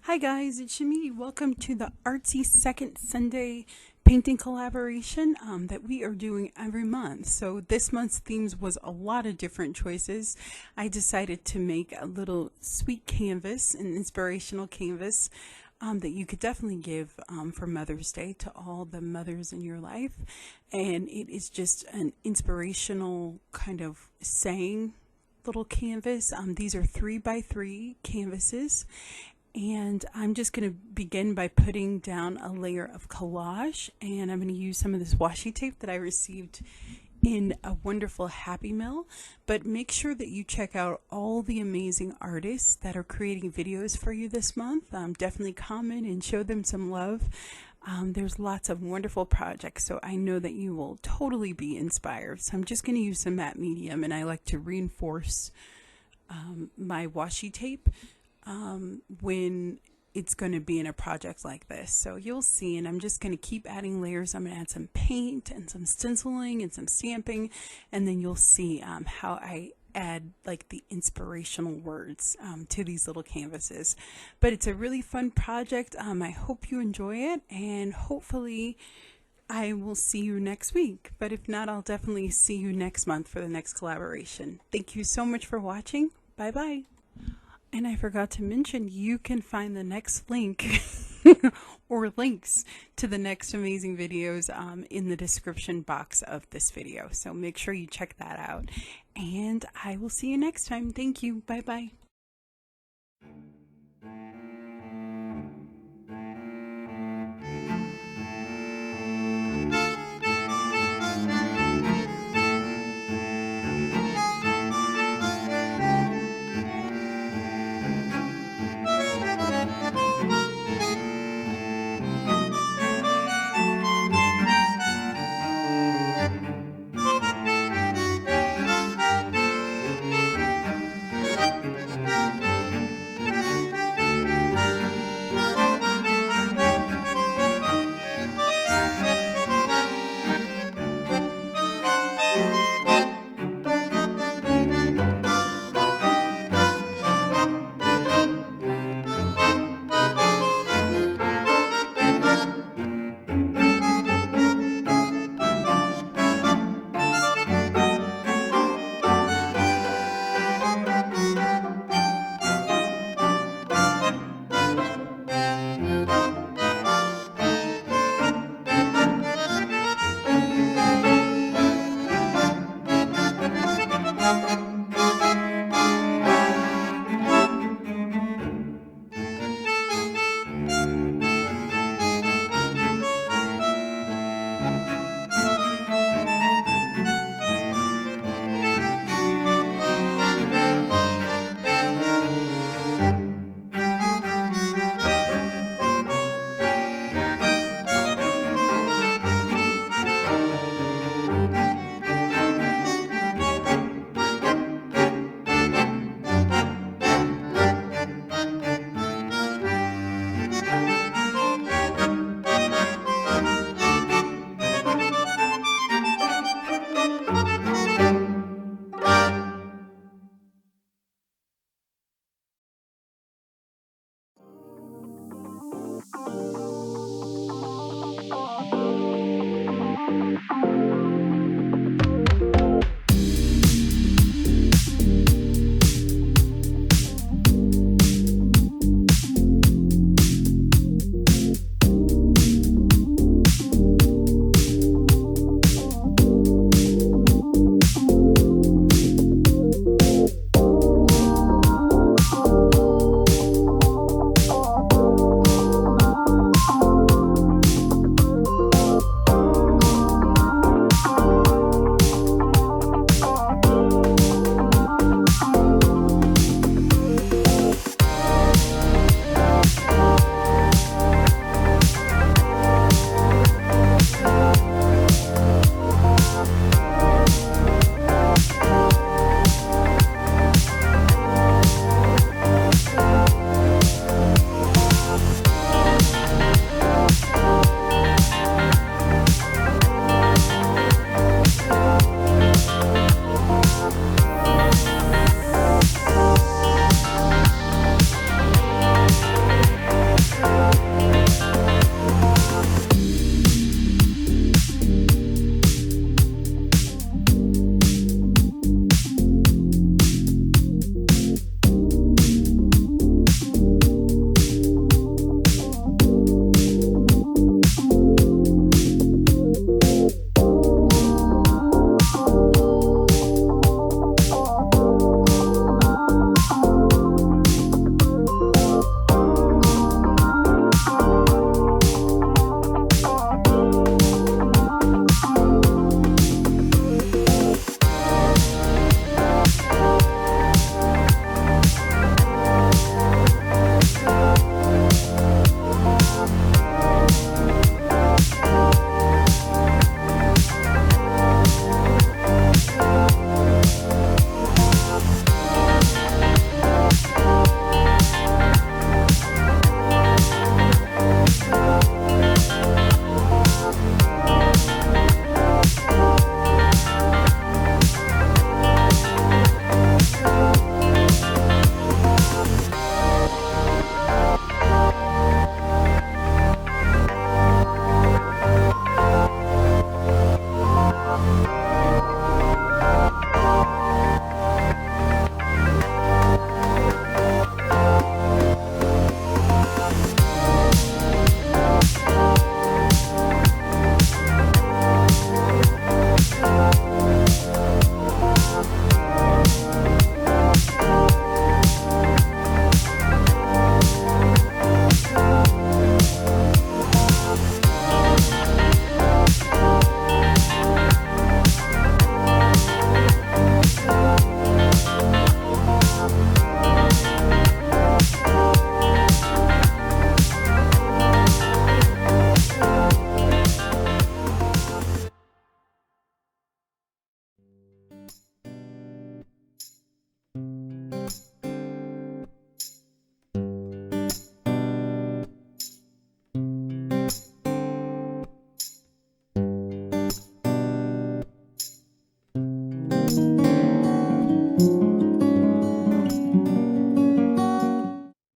Hi guys, it's Shami. Welcome to the Artsy Second Sunday painting collaboration that we are doing every month. So this month's themes was a lot of different choices. I decided to make a little sweet canvas, an inspirational canvas that you could definitely give for Mother's Day to all the mothers in your life. And it is just an inspirational kind of saying little canvas. These are 3x3 canvases, and I'm just going to begin by putting down a layer of collage, and I'm going to use some of this washi tape that I received in a wonderful Happy Mail. But make sure that you check out all the amazing artists that are creating videos for you this month. Definitely comment and show them some love. There's lots of wonderful projects, so I know that you will totally be inspired. So I'm just going to use some matte medium, and I like to reinforce my washi tape when it's going to be in a project like this. So you'll see, and I'm just going to keep adding layers. I'm going to add some paint and some stenciling and some stamping, and then you'll see how I add like the inspirational words to these little canvases. But it's a really fun project. I hope you enjoy it, and hopefully I will see you next week. But if not, I'll definitely see you next month for the next collaboration. Thank you so much for watching. Bye bye. And I forgot to mention, you can find the next link or links to the next amazing videos in the description box of this video. So make sure you check that out. And I will see you next time. Thank you. Bye bye.